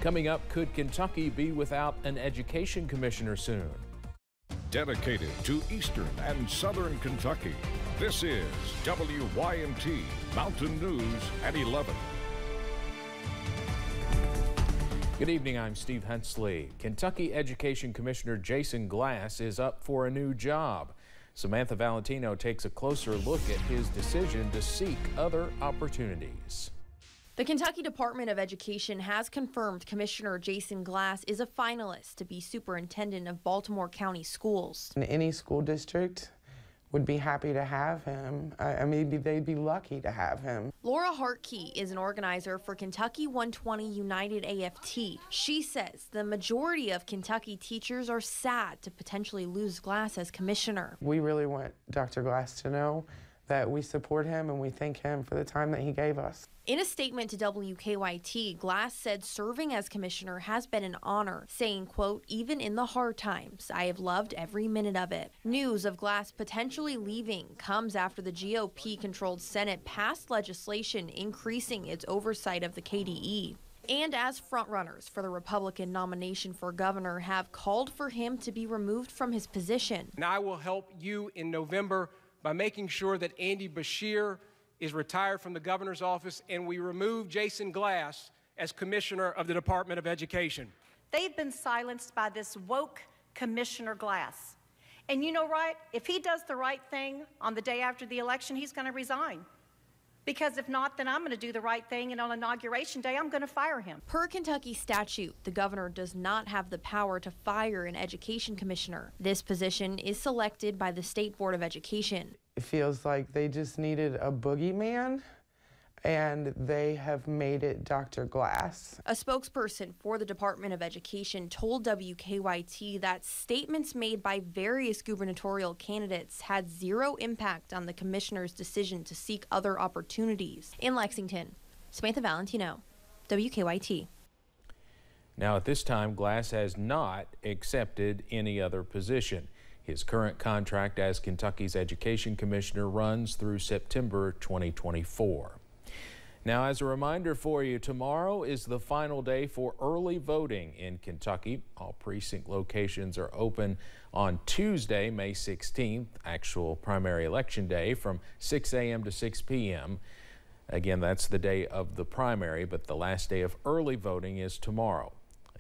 Coming up, could Kentucky be without an education commissioner soon? Dedicated to Eastern and Southern Kentucky, this is WYMT Mountain News at 11. Good evening, I'm Steve Hensley. Kentucky Education Commissioner Jason Glass is up for a new job. Samantha Valentino takes a closer look at his decision to seek other opportunities. The Kentucky Department of Education has confirmed Commissioner Jason Glass is a finalist to be superintendent of Baltimore County Schools. Any school district would be happy to have him. Maybe they'd be lucky to have him. Laura Hartkey is an organizer for Kentucky 120 United AFT. She says the majority of Kentucky teachers are sad to potentially lose Glass as commissioner. We really want Dr. Glass to know that we support him and we thank him for the time that he gave us. In a statement to WKYT, Glass said serving as commissioner has been an honor, saying, quote, "Even in the hard times, I have loved every minute of it." News of Glass potentially leaving comes after the GOP-controlled Senate passed legislation increasing its oversight of the KDE. And as frontrunners for the Republican nomination for governor have called for him to be removed from his position. And I will help you in November by making sure that Andy Beshear is retired from the governor's office and we remove Jason Glass as commissioner of the Department of Education. They've been silenced by this woke Commissioner Glass. And you know, right, if he does the right thing on the day after the election, he's going to resign. Because if not, then I'm going to do the right thing, and on Inauguration Day, I'm going to fire him. Per Kentucky statute, the governor does not have the power to fire an education commissioner. This position is selected by the State Board of Education. It feels like they just needed a boogeyman, and they have made it Dr. Glass. A spokesperson for the Department of Education told WKYT that statements made by various gubernatorial candidates had zero impact on the commissioner's decision to seek other opportunities. In Lexington, Samantha Valentino, WKYT. Now, at this time, Glass has not accepted any other position. His current contract as Kentucky's Education Commissioner runs through September 2024. Now, as a reminder for you, tomorrow is the final day for early voting in Kentucky. All precinct locations are open on Tuesday, May 16th, actual primary election day, from 6 a.m. to 6 p.m. Again, that's the day of the primary, but the last day of early voting is tomorrow.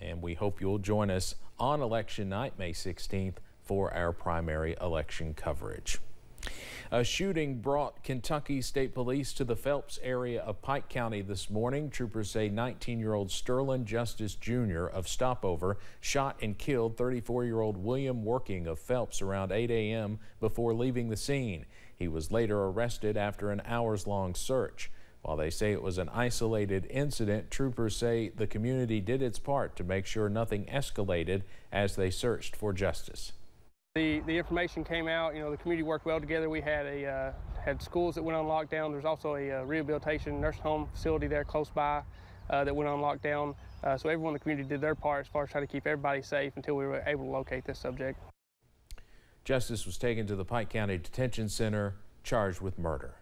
And we hope you'll join us on election night, May 16th, for our primary election coverage. A shooting brought Kentucky State Police to the Phelps area of Pike County this morning. Troopers say 19-year-old Sterling Justice Jr. of Stopover shot and killed 34-year-old William Working of Phelps around 8 a.m. before leaving the scene. He was later arrested after an hours-long search. While they say it was an isolated incident, troopers say the community did its part to make sure nothing escalated as they searched for justice. The information came out, the community worked well together. We had had schools that went on lockdown. There's also a rehabilitation nursing home facility there close by that went on lockdown. So everyone in the community did their part as far as trying to keep everybody safe until we were able to locate this subject. Justice was taken to the Pike County Detention Center, charged with murder.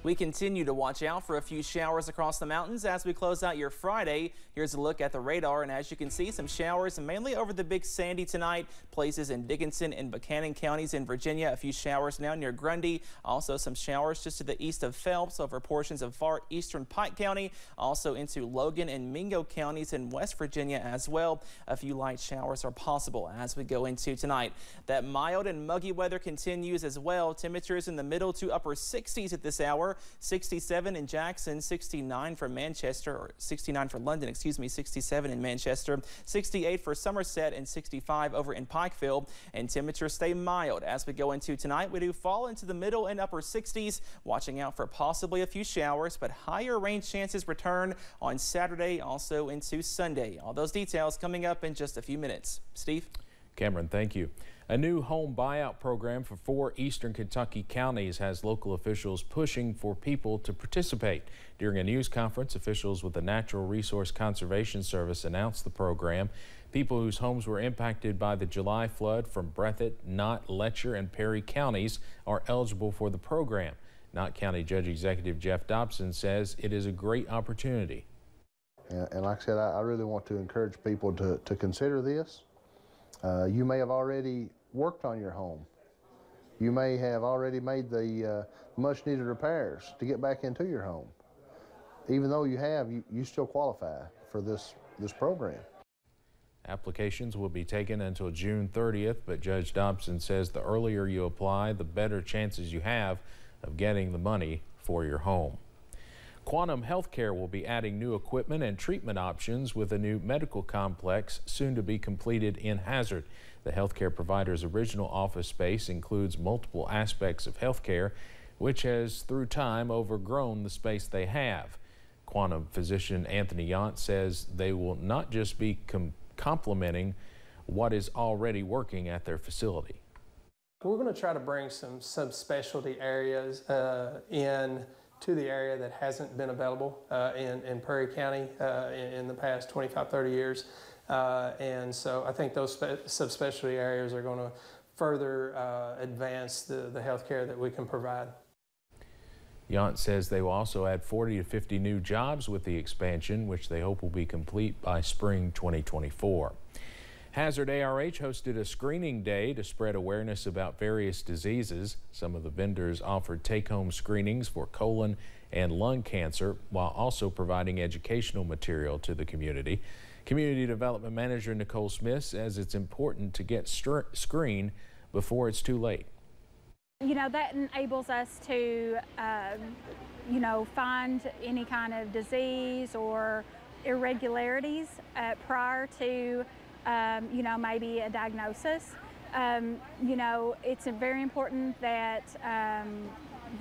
We continue to watch out for a few showers across the mountains as we close out your Friday. Here's a look at the radar, and as you can see, some showers mainly over the Big Sandy tonight. Places in Dickinson and Buchanan counties in Virginia. A few showers now near Grundy. Also some showers just to the east of Phelps over portions of far eastern Pike County. Also into Logan and Mingo counties in West Virginia as well. A few light showers are possible as we go into tonight. That mild and muggy weather continues as well. Temperatures in the middle to upper 60s at this hour. 67 in Jackson, 69 for Manchester, or 69 for London, 67 in Manchester, 68 for Somerset, and 65 over in Pikeville. And temperatures stay mild as we go into tonight. We do fall into the middle and upper 60s, watching out for possibly a few showers, but higher rain chances return on Saturday, also into Sunday. All those details coming up in just a few minutes. Steve? Cameron, thank you. A new home buyout program for 4 eastern Kentucky counties has local officials pushing for people to participate. During a news conference, officials with the Natural Resource Conservation Service announced the program. People whose homes were impacted by the July flood from Breathitt, Knott, Letcher, and Perry counties are eligible for the program. Knott County Judge Executive Jeff Dobson says it is a great opportunity. And like I said, I really want to encourage people to consider this. You may have already worked on your home. You may have already made the much needed repairs to get back into your home. Even though you have, you still qualify for this program. Applications will be taken until June 30th, but Judge Dobson says the earlier you apply, the better chances you have of getting the money for your home. Quantum Healthcare will be adding new equipment and treatment options with a new medical complex soon to be completed in Hazard. The healthcare provider's original office space includes multiple aspects of healthcare, which has through time overgrown the space they have. Quantum physician Anthony Yount says they will not just be complementing what is already working at their facility. We're going to try to bring some subspecialty areas in to the area that hasn't been available in Prairie County in the past 25-30 years. And so I think those subspecialty areas are going to further advance the health care that we can provide. Yount says they will also add 40 to 50 new jobs with the expansion, which they hope will be complete by spring 2024. Hazard ARH hosted a screening day to spread awareness about various diseases. Some of the vendors offered take-home screenings for colon and lung cancer while also providing educational material to the community. Community Development Manager Nicole Smith says it's important to get screened before it's too late. You know, that enables us to, you know, find any kind of disease or irregularities prior to, you know, maybe a diagnosis. You know, it's very important that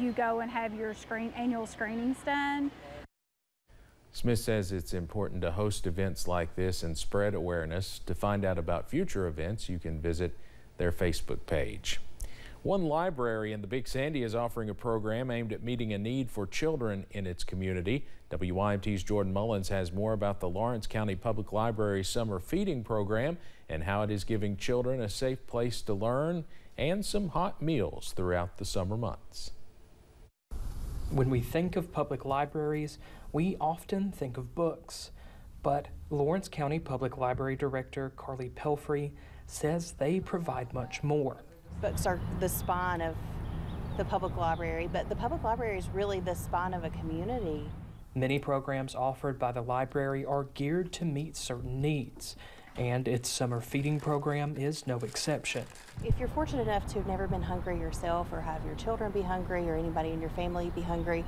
you go and have your annual screenings done. Smith says it's important to host events like this and spread awareness. To find out about future events, you can visit their Facebook page. One library in the Big Sandy is offering a program aimed at meeting a need for children in its community. WYMT's Jordan Mullins has more about the Lawrence County Public Library Summer Feeding Program and how it is giving children a safe place to learn and some hot meals throughout the summer months. When we think of public libraries, we often think of books, but Lawrence County Public Library Director Carly Pelfrey says they provide much more. Books are the spine of the public library, but the public library is really the spine of a community. Many programs offered by the library are geared to meet certain needs, and its summer feeding program is no exception. If you're fortunate enough to have never been hungry yourself or have your children be hungry or anybody in your family be hungry,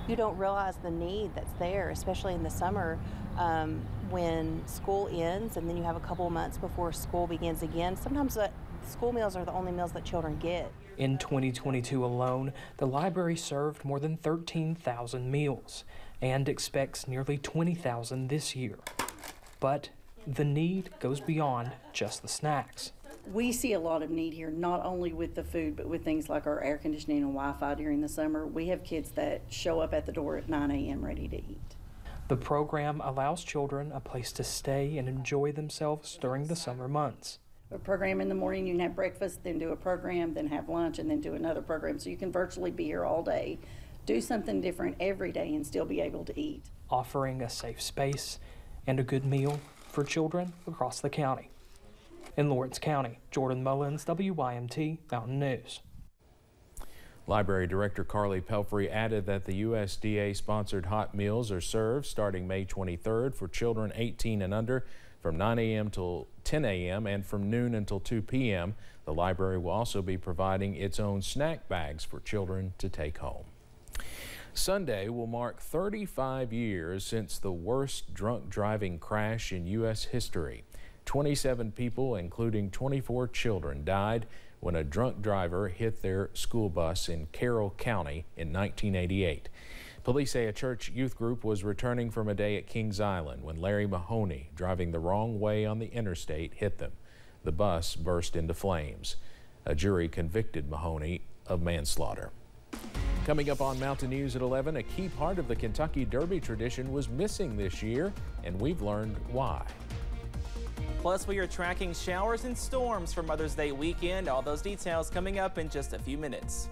you don't realize the need that's there, especially in the summer when school ends and then you have a couple of months before school begins again. Sometimes school meals are the only meals that children get. In 2022 alone, the library served more than 13,000 meals and expects nearly 20,000 this year. But the need goes beyond just the snacks. We see a lot of need here, not only with the food, but with things like our air conditioning and Wi-Fi during the summer. We have kids that show up at the door at 9 a.m. ready to eat. The program allows children a place to stay and enjoy themselves during the summer months. A program in the morning, you can have breakfast, then do a program, then have lunch, and then do another program. So you can virtually be here all day, do something different every day, and still be able to eat. Offering a safe space and a good meal for children across the county. In Lawrence County, Jordan Mullins, WYMT Mountain News. Library Director Carly Pelfrey added that the USDA-sponsored hot meals are served starting May 23rd for children 18 and under from 9 a.m. till 10 a.m. and from noon until 2 p.m. The library will also be providing its own snack bags for children to take home. Sunday will mark 35 years since the worst drunk driving crash in U.S. history. 27 people, including 24 children, died when a drunk driver hit their school bus in Carroll County in 1988. Police say a church youth group was returning from a day at Kings Island when Larry Mahoney, driving the wrong way on the interstate, hit them. The bus burst into flames. A jury convicted Mahoney of manslaughter. Coming up on Mountain News at 11, a key part of the Kentucky Derby tradition was missing this year, and we've learned why. Plus, we are tracking showers and storms for Mother's Day weekend. All those details coming up in just a few minutes.